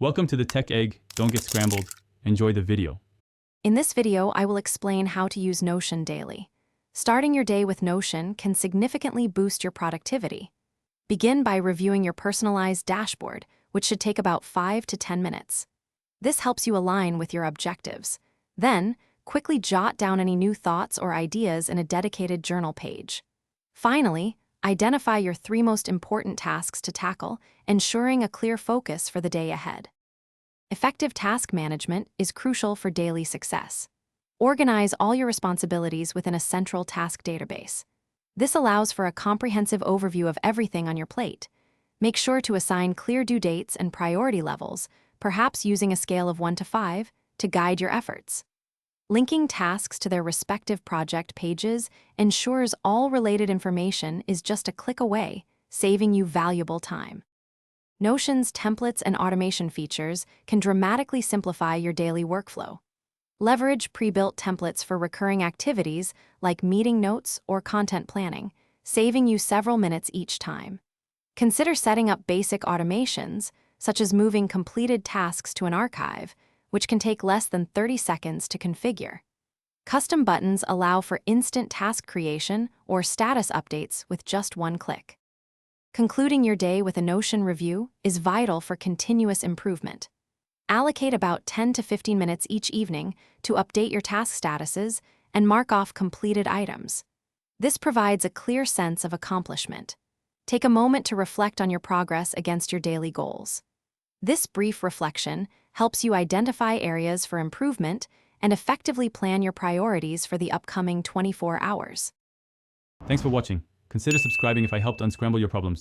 Welcome to the Tech Egg. Don't get scrambled. Enjoy the video. In this video, I will explain how to use Notion daily. Starting your day with Notion can significantly boost your productivity. Begin by reviewing your personalized dashboard, which should take about 5 to 10 minutes. This helps you align with your objectives. Then, quickly jot down any new thoughts or ideas in a dedicated journal page. Finally, identify your 3 most important tasks to tackle, ensuring a clear focus for the day ahead. Effective task management is crucial for daily success. Organize all your responsibilities within a central task database. This allows for a comprehensive overview of everything on your plate. Make sure to assign clear due dates and priority levels, perhaps using a scale of 1 to 5, to guide your efforts. Linking tasks to their respective project pages ensures all related information is just a click away, saving you valuable time. Notion's templates and automation features can dramatically simplify your daily workflow. Leverage pre-built templates for recurring activities like meeting notes or content planning, saving you several minutes each time. Consider setting up basic automations, such as moving completed tasks to an archive, which can take less than 30 seconds to configure. Custom buttons allow for instant task creation or status updates with just one click. Concluding your day with a Notion review is vital for continuous improvement. Allocate about 10 to 15 minutes each evening to update your task statuses and mark off completed items. This provides a clear sense of accomplishment. Take a moment to reflect on your progress against your daily goals. This brief reflection helps you identify areas for improvement and effectively plan your priorities for the upcoming 24 hours. Thanks for watching. Consider subscribing if I helped unscramble your problems.